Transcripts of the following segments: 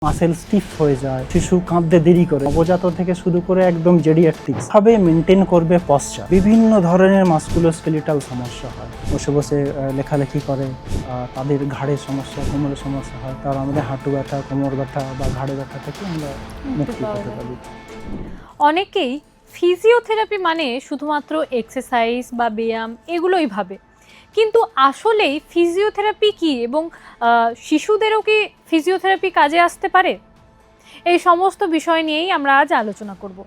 Muscle স্টিফ হয়ে যায়, শিশু কাঁদতে দেরি করে, নবজাত থেকে শুরু করে একদম জেরিয়াট্রিক্স ভাবে মেনটেন করবে পশ্চাৎ। বিভিন্ন ধরনের মাসকুলোস্কেলিটাল সমস্যা হয়, বসে বসে লেখালেখি করে, তাদের ঘাড়ের সমস্যা, কোমরের সমস্যা হয়, তার আমাদের হাঁটু ব্যথা, কোমর ব্যথা বা ঘাড়ে ব্যথা থেকে আমরা মুক্তি পেতে পারি। অনেকেই ফিজিওথেরাপি মানে শুধুমাত্র এক্সারসাইজ বা ব্যায়াম এগুলোই ভাবে, কিন্তু আসলেই ফিজিওথেরাপি কি এবং শিশুদেরও কি ফিজিওথেরাপি কাজে আসতে পারে? এই সমস্ত বিষয় নিয়েই আমরা আজ আলোচনা করব।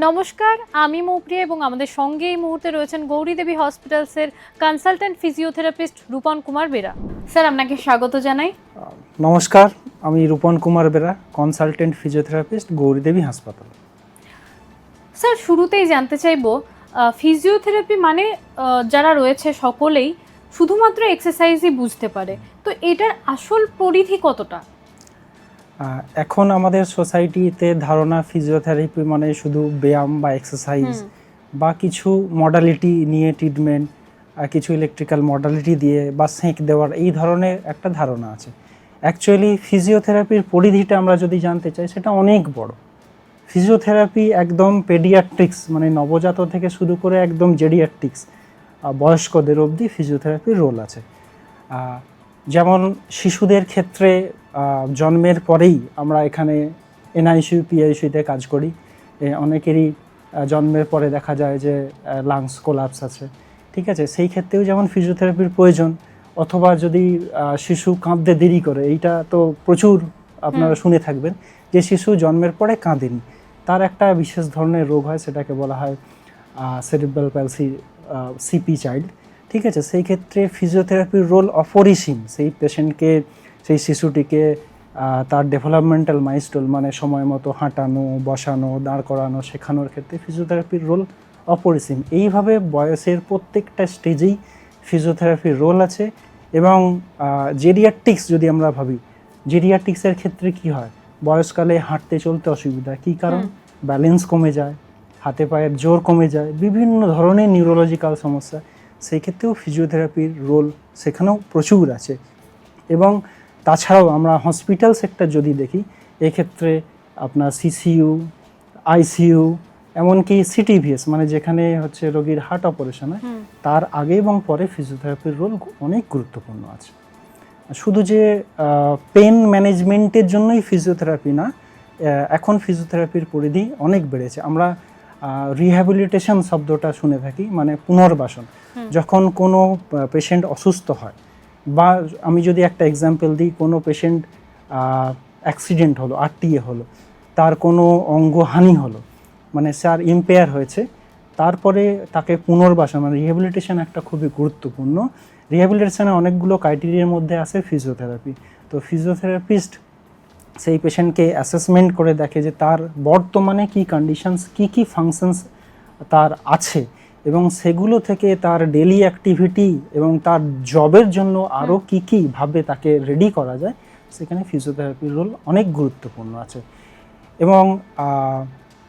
নমস্কার, আমি মৌপ্রিয়া এবং আমাদের সঙ্গে এই মুহূর্তে রয়েছেন গৌরীদেবী হসপিটালসের consultant physiotherapist Rupan Kumar Bera. Sir, আপনাকে স্বাগত জানাই। নমস্কার, আমি রূপন কুমার বেরা, কনসালটেন্ট ফিজিওথেরাপিস্ট, গৌরীদেবী হাসপাতাল। স্যার, শুরুতেই জানতে চাইবো, ফিজিওথেরাপি মানে যারা রয়েছে সকলেই শুধুমাত্র এক্সারসাইজই বুঝতে পারে, তো এটার আসল পরিধি কতটা? এখন আমাদের সোসাইটিতে ধারণা ফিজিওথেরাপি মানে শুধু ব্যায়াম বা এক্সারসাইজ বা কিছু মডালিটি নিয়ে ট্রিটমেন্ট, কিছু ইলেকট্রিক্যাল মডালিটি দিয়ে বা সেঁক দেওয়ার এই ধরনের একটা ধারণা আছে। অ্যাকচুয়ালি ফিজিওথেরাপির পরিধিটা আমরা যদি জানতে চাই, সেটা অনেক বড়। ফিজিওথেরাপি একদম পেডিয়াট্রিক্স মানে নবজাত থেকে শুরু করে একদম জেরিয়াট্রিক্স বয়স্কদের অবধি ফিজিওথেরাপির রোল আছে। যেমন শিশুদের ক্ষেত্রে জন্মের পরেই আমরা এখানে এনআইসিইউ পিআইসিইউতে কাজ করি। অনেকেরই জন্মের পরে দেখা যায় যে লাংস কোলাপস আছে, ঠিক আছে, সেই ক্ষেত্রেও যেমন ফিজিওথেরাপির প্রয়োজন। অথবা যদি শিশু কাঁদতে দেরি করে, এইটা তো প্রচুর আপনারা শুনে থাকবেন যে শিশু জন্মের পরে কাঁদেনি, তার একটা বিশেষ ধরনের রোগ হয়, সেটাকে বলা হয় সেরিব্রাল প্যালসি, সিপি চাইল্ড, ঠিক আছে। সেই ক্ষেত্রে ফিজিওথেরাপির রোল অপরিসীম। সেই পেশেন্টকে, সেই শিশুটিকে তার ডেভেলপমেন্টাল মাইলস্টোন মানে সময় মতো হাঁটানো, বসানো, দাঁড় করানো, শেখানোর ক্ষেত্রে ফিজিওথেরাপির রোল অপরিসীম। এইভাবে বয়সের প্রত্যেকটা স্টেজেই ফিজিওথেরাপির রোল আছে। এবং জেরিয়াট্রিক্স যদি আমরা ভাবি, জেরিয়াট্রিক্সের ক্ষেত্রে কি হয়, বয়সকালে হাঁটতে চলতে অসুবিধা, কী কারণ? ব্যালেন্স কমে যায়, হাতে পায়ের জোর কমে যায়, বিভিন্ন ধরনের নিউরোলজিক্যাল সমস্যা, সেই ক্ষেত্রেও ফিজিওথেরাপির রোল সেখানেও প্রচুর আছে। এবং তাছাড়াও আমরা হসপিটাল সেক্টর যদি দেখি, এক্ষেত্রে আপনার সিসিইউ, আইসিইউ, এমনকি সিটিভিএস মানে যেখানে হচ্ছে রোগীর হার্ট অপারেশন হয়, তার আগে এবং পরে ফিজিওথেরাপির রোল অনেক গুরুত্বপূর্ণ আছে। শুধু যে পেন ম্যানেজমেন্টের জন্যই ফিজিওথেরাপি না, এখন ফিজিওথেরাপির পরিধি অনেক বেড়েছে। আমরা রিহ্যাবিলিটেশন শব্দটা শুনে থাকি, মানে পুনর্বাসন। যখন কোনো পেশেন্ট অসুস্থ হয়, বা আমি যদি একটা এক্সাম্পল দিই, কোনো পেশেন্ট অ্যাক্সিডেন্ট হলো, আরটিএ হলো, তার কোনো অঙ্গহানি হলো, মানে স্যার ইম্পেয়ার হয়েছে, তারপরে তাকে পুনর্বাসন মানে রিহ্যাবিলিটেশন একটা খুবই গুরুত্বপূর্ণ। রিহ্যাবিলিটেশনের অনেকগুলো ক্রাইটেরিয়ার মধ্যে আছে ফিজিওথেরাপি। তো ফিজিওথেরাপিস্ট সেই পেশেন্টকে অ্যাসেসমেন্ট করে দেখে যে তার বর্তমানে কী কন্ডিশনস, কী ফাংশনস তার আছে, এবং সেগুলো থেকে তার ডেলি অ্যাক্টিভিটি এবং তার জবের জন্য আরও কী ভাবে তাকে রেডি করা যায়, সেখানে ফিজিওথেরাপির রোল অনেক গুরুত্বপূর্ণ আছে। এবং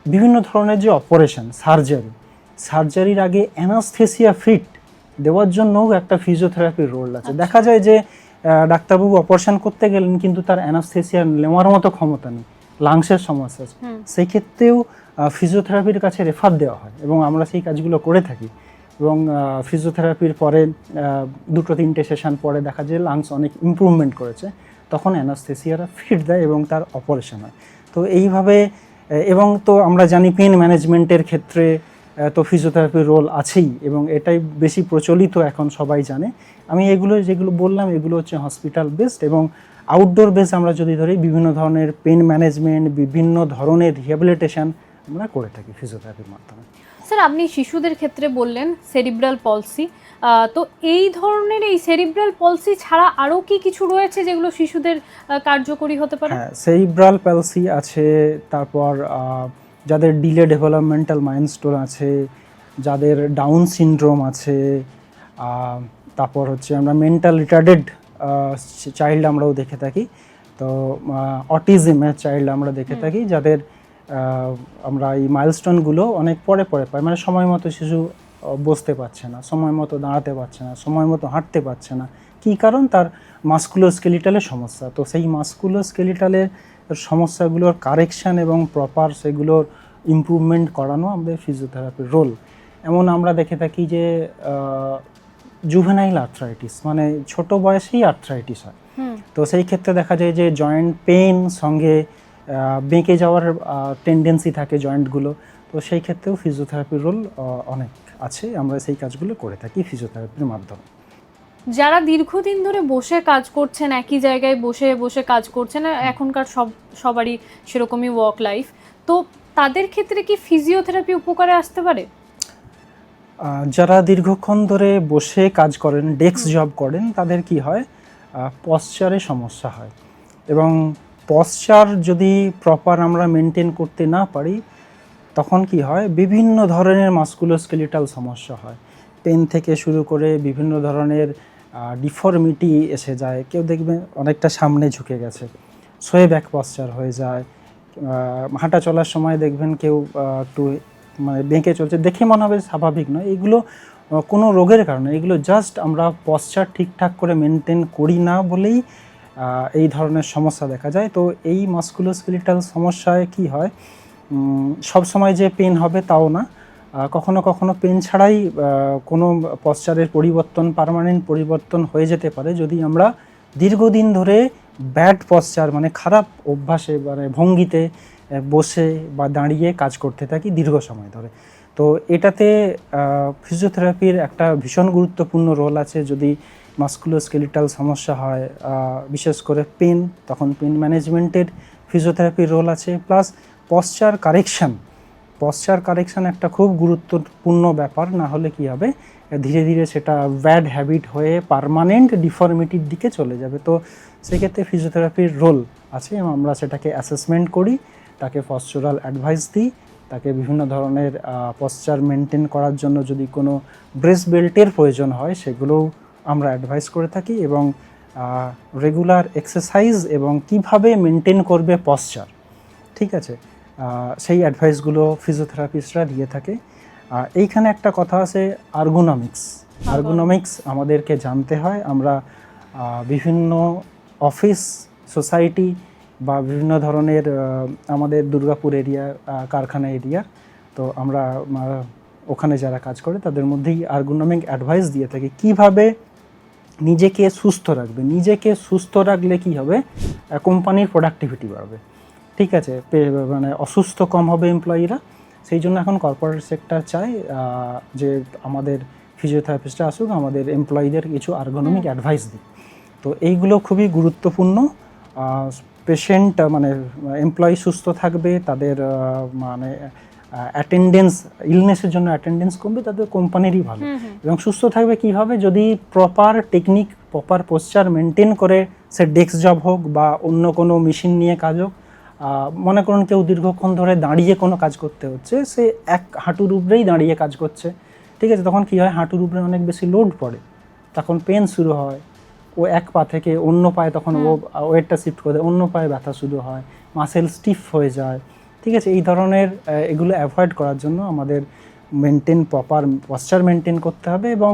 বিভিন্ন ধরনের যে অপারেশন, সার্জারির আগে অ্যানাস্থেসিয়া ফিট দেওয়ার জন্যও একটা ফিজিওথেরাপির রোল আছে। দেখা যায় যে ডাক্তারবাবু অপারেশন করতে গেলেন, কিন্তু তার অ্যানাস্থেসিয়া নেওয়ার মতো ক্ষমতা নেই, লাংসের সমস্যা আছে, সেই ক্ষেত্রেও ফিজিওথেরাপির কাছে রেফার দেওয়া হয়, এবং আমরা সেই কাজগুলো করে থাকি। এবং ফিজিওথেরাপির পরে 2-3টে সেশন পরে দেখা যায় লাংস অনেক ইমপ্রুভমেন্ট করেছে, তখন অ্যানাস্থেসিয়ারা ফিট দেয় এবং তার অপারেশন হয়। তো এইভাবে, এবং তো আমরা জানি পেন ম্যানেজমেন্টের ক্ষেত্রে তো ফিজিওথেরাপির রোল আছেই, এবং এটাই বেশি প্রচলিত, এখন সবাই জানে। আমি এগুলো যেগুলো বললাম, এগুলো হচ্ছে হসপিটাল বেসড। এবং আউটডোর বেস আমরা যদি ধরি, বিভিন্ন ধরনের পেন ম্যানেজমেন্ট, বিভিন্ন ধরনের রিহ্যাবিলিটেশন আমরা করে থাকি ফিজিওথেরাপির মাধ্যমে। স্যার, আপনি শিশুদের ক্ষেত্রে বললেন সেরিব্রাল পলসি, তো এই ধরনের এই সেরিব্রাল পলসি ছাড়া আরও কি কিছু রয়েছে যেগুলো শিশুদের কার্যকরী হতে পারে? হ্যাঁ, সেরিব্রাল পলসি আছে, তারপর যাদের ডিলে ডেভেলপমেন্টাল মাইলস্টোন আছে, যাদের ডাউন সিনড্রোম আছে, তারপর হচ্ছে আমরা মেন্টাল রিটার্ডেড চাইল্ড আমরাও দেখে থাকি, তো অটিজমের চাইল্ড আমরা দেখে থাকি, যাদের আমরা এই মাইলস্টোনগুলো অনেক পরে পাই, মানে সময় মতো শিশু বসতে পারছে না, সময় মতো দাঁড়াতে পারছে না, সময় মতো হাঁটতে পারছে না, কী কারণ? তার মাসকুলোস্কেলিটালের সমস্যা। তো সেই মাসকুলোস্কেলিটালের সমস্যাগুলোর কারেকশান এবং প্রপার সেগুলোর ইমপ্রুভমেন্ট করানো আমাদের ফিজিওথেরাপির রোল। এমন আমরা দেখে থাকি যে জুভেনাইল আর্থ্রাইটিস মানে ছোট বয়সেই আর্থ্রাইটিস হয়, তো সেই ক্ষেত্রে দেখা যায় যে জয়েন্ট পেন সঙ্গে বেঁকে যাওয়ার টেন্ডেন্সি থাকে জয়েন্টগুলো, তো সেই ক্ষেত্রেও ফিজিওথেরাপির রোল অনেক আছে। আমরা সেই কাজগুলো করে থাকি ফিজিওথেরাপির মাধ্যমে। যারা দীর্ঘদিন ধরে বসে কাজ করছেন, একই জায়গায় বসে বসে কাজ করছেন, এখনকার সবারই সেরকমই ওয়ার্ক লাইফ, তো তাদের ক্ষেত্রে কি ফিজিওথেরাপি উপকারে আসতে পারে? যারা দীর্ঘক্ষণ ধরে বসে কাজ করেন, ডেস্ক জব করেন, তাদের কি হয়, পশ্চারে সমস্যা হয়, এবং পশ্চার যদি প্রপার আমরা মেনটেন করতে না পারি তখন কি হয়, বিভিন্ন ধরনের মাস্কুলোস্কেলিটাল সমস্যা হয়। পেন থেকে শুরু করে বিভিন্ন ধরনের ডিফর্মিটি এসে যায়। কেউ দেখবে অনেকটা সামনে ঝুঁকে গেছে, সোয়ে ব্যাক পশ্চার হয়ে যায়। হাঁটা চলার সময় দেখবেন কেউ একটু মানে বেঁকে চলছে, দেখে মনে হবে স্বাভাবিক নয়। এগুলো কোনো রোগের কারণে, এগুলো জাস্ট আমরা পশ্চার ঠিকঠাক করে মেনটেন করি না বলেই এই ধরনের সমস্যা দেখা যায়। তো এই মাস্কুলোস্কেলিটাল সমস্যায় কি হয়, সব সময় যে পেন হবে তাও না, কখনো কখনো পেন ছাড়াই কোনো পশ্চারের পরিবর্তন, পার্মানেন্ট পরিবর্তন হয়ে যেতে পারে যদি আমরা দীর্ঘদিন ধরে ব্যাড পশ্চার মানে খারাপ অভ্যাসে মানে ভঙ্গিতে বসে বা দাঁড়িয়ে কাজ করতে থাকি দীর্ঘ সময় ধরে। তো এটাতে ফিজিওথেরাপির একটা ভীষণ গুরুত্বপূর্ণ রোল আছে। যদি মাস্কুলোস্কেলিটাল সমস্যা হয়, বিশেষ করে পেন, তখন পেন ম্যানেজমেন্টের ফিজিওথেরাপির রোল আছে। প্লাস পশ্চার কারেকশান একটা খুব গুরুত্বপূর্ণ ব্যাপার, না হলে কি হবে, ধীরে ধীরে সেটা ব্যাড হ্যাবিট হয়ে পার্মানেন্ট ডিফর্মিটির দিকে চলে যাবে। তো সেক্ষেত্রে ফিজিওথেরাপির রোল আছে, এবং আমরা সেটাকে অ্যাসেসমেন্ট করি, তাকে পশ্চারাল অ্যাডভাইস দিই, তাকে বিভিন্ন ধরনের পশ্চার মেনটেন করার জন্য যদি কোনো ব্রেস্ট বেল্টের প্রয়োজন হয় সেগুলোও আমরা অ্যাডভাইস করে থাকি, এবং রেগুলার এক্সারসাইজ এবং কিভাবে মেনটেন করবে পশ্চার, ঠিক আছে, সেই অ্যাডভাইসগুলো ফিজিওথেরাপিস্টরা দিয়ে থাকে। এইখানে একটা কথা আছে, আর্গোনমিক্স আমাদেরকে জানতে হয়। আমরা বিভিন্ন অফিস, সোসাইটি বা বিভিন্ন ধরনের আমাদের দুর্গাপুর এরিয়া, কারখানা এরিয়া, তো আমরা ওখানে যারা কাজ করে তাদের মধ্যেই আর্গোনমিক অ্যাডভাইস দিয়ে থাকি কীভাবে নিজেকে সুস্থ রাখবে। নিজেকে সুস্থ রাখলে কি হবে, কোম্পানির প্রোডাক্টিভিটি বাড়বে, ঠিক আছে, মানে অসুস্থ কম হবে এমপ্লয়িরা। সেই জন্য এখন কর্পোরেট সেক্টর চায় যে আমাদের ফিজিওথেরাপিস্টরা আসুক, আমাদের এমপ্লয়িদের কিছু আর্গোনমিক অ্যাডভাইস দিই। তো এইগুলো খুবই গুরুত্বপূর্ণ। পেশেন্ট মানে এমপ্লয়ি সুস্থ থাকবে, তাদের মানে অ্যাটেন্ডেন্স, ইলনেসের জন্য অ্যাটেন্ডেন্স কমবে, তাদের কোম্পানিরই ভালো। এবং সুস্থ থাকবে কীভাবে, যদি proper technique, proper posture maintain করে, সে ডেস্ক জব হোক বা অন্য কোনো মেশিন নিয়ে কাজ হোক। মনে করুন কেউ দীর্ঘক্ষণ ধরে দাঁড়িয়ে কোনো কাজ করতে হচ্ছে, সে এক হাঁটুর উপরেই দাঁড়িয়ে কাজ করছে, ঠিক আছে, তখন কী হয়, হাঁটুর উপরে অনেক বেশি লোড পড়ে, তখন পেন শুরু হয়। ও এক পা থেকে অন্য পায়ে তখন ও ওয়েটটা শিফট করে অন্য পায়ে ব্যথা শুরু হয়, মাসেল স্টিফ হয়ে যায়, ঠিক আছে। এই ধরনের এগুলো অ্যাভয়েড করার জন্য আমাদের প্রপার পশ্চার মেনটেন করতে হবে, এবং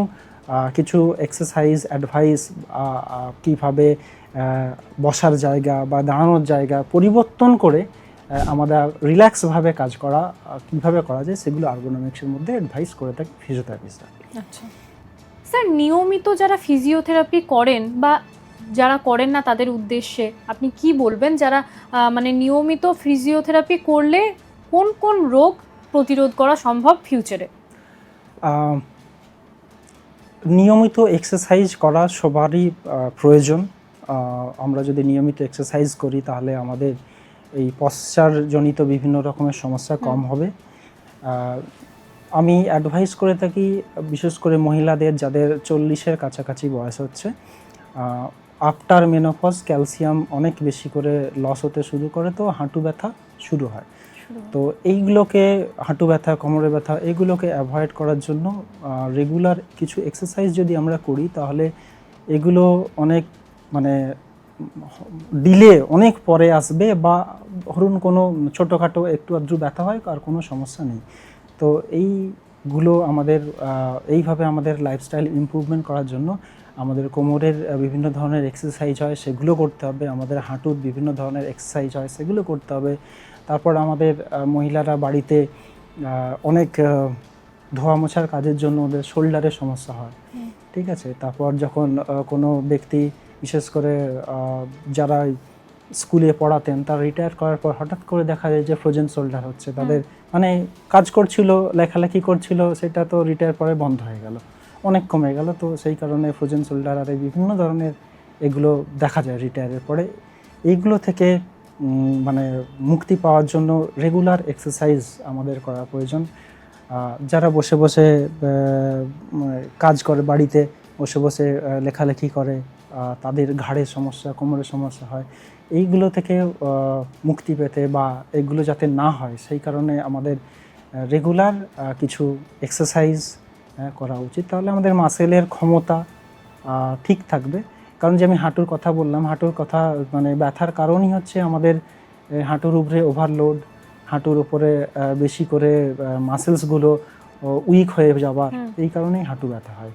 কিছু এক্সারসাইজ অ্যাডভাইস, কীভাবে বসার জায়গা বা দাঁড়ানোর জায়গা পরিবর্তন করে আমাদের রিল্যাক্সভাবে কাজ করা কীভাবে করা যায়, সেগুলো আর্গোনমিক্সের মধ্যে অ্যাডভাইস করে থাকে ফিজিওথেরাপিস্টরা। আচ্ছা স্যার, নিয়মিত যারা ফিজিওথেরাপি করেন বা যারা করেন না তাদের উদ্দেশ্যে আপনি কি বলবেন, যারা মানে নিয়মিত ফিজিওথেরাপি করলে কোন কোন রোগ প্রতিরোধ করা সম্ভব ফিউচারে? নিয়মিত এক্সারসাইজ করা সবারই প্রয়োজন। আমরা যদি নিয়মিত এক্সারসাইজ করি তাহলে আমাদের এই পশ্চারজনিত বিভিন্ন রকমের সমস্যা কম হবে। আমি অ্যাডভাইস করে থাকি বিশেষ করে মহিলাদের যাদের 40-এর কাছাকাছি বয়স হচ্ছে, আফটার মেনোপজ ক্যালসিয়াম অনেক বেশি করে লস হতে শুরু করে, তো হাঁটু ব্যথা শুরু হয়। তো এইগুলোকে, হাঁটু ব্যথা, কোমরে ব্যথা, এগুলোকে অ্যাভয়েড করার জন্য রেগুলার কিছু এক্সারসাইজ যদি আমরা করি তাহলে এগুলো অনেক মানে ডিলে অনেক পরে আসবে, বা ধরুন কোনো ছোটোখাটো একটু আধটু ব্যথা হয় আর কোনো সমস্যা নেই। তো এইগুলো আমাদের এইভাবে আমাদের লাইফস্টাইল ইমপ্রুভমেন্ট করার জন্য আমাদের কোমরের বিভিন্ন ধরনের এক্সারসাইজ হয় সেগুলো করতে হবে, আমাদের হাঁটুর বিভিন্ন ধরনের এক্সারসাইজ হয় সেগুলো করতে হবে। তারপর আমাদের মহিলারা বাড়িতে অনেক ধোয়া মোছার কাজের জন্য ওদের শোল্ডারের সমস্যা হয়, ঠিক আছে। তারপর যখন কোনো ব্যক্তি বিশেষ করে যারা স্কুলে পড়াতেন তারা রিটায়ার করার পর হঠাৎ করে দেখা যায় যে ফ্রোজেন শোল্ডার হচ্ছে তাদের, মানে কাজ করছিল লেখালেখি করছিল সেটা তো রিটায়ার পরে বন্ধ হয়ে গেল, অনেক কমে গেল। তো সেই কারণে ফ্রোজেন শোল্ডার আর বিভিন্ন ধরনের এগুলো দেখা যায় রিটায়ারের পরে। এইগুলো থেকে মানে মুক্তি পাওয়ার জন্য রেগুলার এক্সারসাইজ আমাদের করা প্রয়োজন। যারা বসে বসে কাজ করে, বাড়িতে বসে বসে লেখালেখি করে, তাদের ঘাড়ের সমস্যা, কোমরের সমস্যা হয়, এইগুলো থেকে মুক্তি পেতে বা এগুলো যাতে না হয় সেই কারণে আমাদের রেগুলার কিছু এক্সারসাইজ করা উচিত। তাহলে আমাদের মাসেলের ক্ষমতা ঠিক থাকবে। কারণ যে আমি হাঁটুর কথা বললাম, হাঁটুর কথা মানে ব্যথার কারণই হচ্ছে আমাদের হাঁটুর উপরে ওভারলোড, হাঁটুর উপরে বেশি করে মাসেলসগুলো উইক হয়ে যাওয়া, এই কারণেই হাঁটু ব্যথা হয়।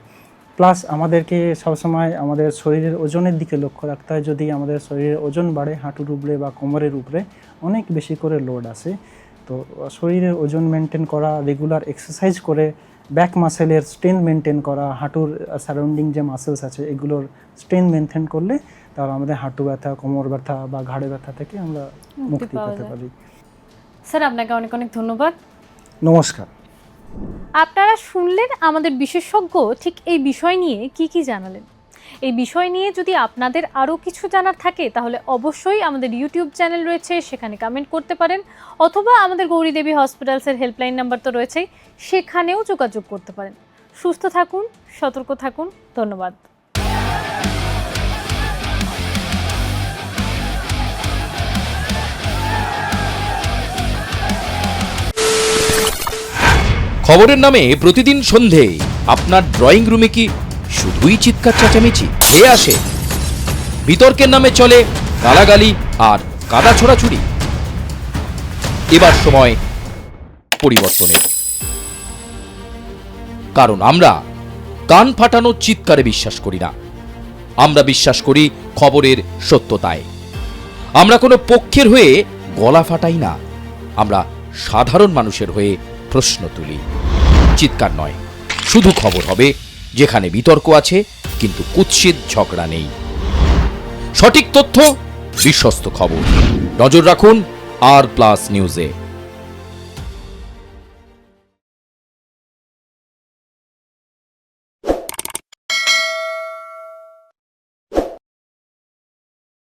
প্লাস আমাদেরকে সবসময় আমাদের শরীরের ওজনের দিকে লক্ষ্য রাখতে হয়। যদি আমাদের শরীরের ওজন বাড়ে, হাঁটুর উপরে বা কোমরের উপরে অনেক বেশি করে লোড আসে, তো শরীরের ওজন মেনটেন করা, রেগুলার এক্সারসাইজ করে ব্যাক মাসেলের স্ট্রেংথ মেনটেন করা, হাঁটুর সারাউন্ডিং যে মাসেলস আছে এগুলোর স্ট্রেংথ মেনটেন করলে তাহলে আমাদের হাঁটু ব্যথা, কোমর ব্যথা বা ঘাড়ে ব্যথা থেকে আমরা মুক্তি পেতে পারি। স্যার আপনাকে অনেক অনেক ধন্যবাদ। নমস্কার। আপনারা শুনলেন আমাদের বিশেষজ্ঞ ঠিক এই বিষয় নিয়ে কি জানালেন। এই বিষয় নিয়ে যদি আপনাদের আরও কিছু জানার থাকে তাহলে অবশ্যই আমাদের ইউটিউব চ্যানেল রয়েছে, সেখানে কমেন্ট করতে পারেন, অথবা আমাদের গৌরী দেবী হসপিটালসের হেল্পলাইন নাম্বার তো রয়েছেই, সেখানেও যোগাযোগ করতে পারেন। সুস্থ থাকুন, সতর্ক থাকুন। ধন্যবাদ। খবরের নামে প্রতিদিন সন্ধে আপনার ড্রয়িং রুমে কি শুধুই চিৎকার চেঁচামেচি হে আসে? বিতর্কের নামে চলে গালাগালি আর কাদা ছোড়াছুড়ি। এবার সময় পরিবর্তনের, কারণ আমরা কান ফাটানো চিৎকারে বিশ্বাস করি না। আমরা বিশ্বাস করি খবরের সত্যতায়। আমরা কোনো পক্ষের হয়ে গলা ফাটাই না, আমরা সাধারণ মানুষের হয়ে প্রশ্ন তুলি। চিৎকার নয়, শুধু খবর হবে যেখানে বিতর্ক আছে কিন্তু কুৎসিত ঝগড়া নেই। সঠিক তথ্য, বিশ্বস্ত খবর। নজর রাখুন আর প্লাস নিউজে।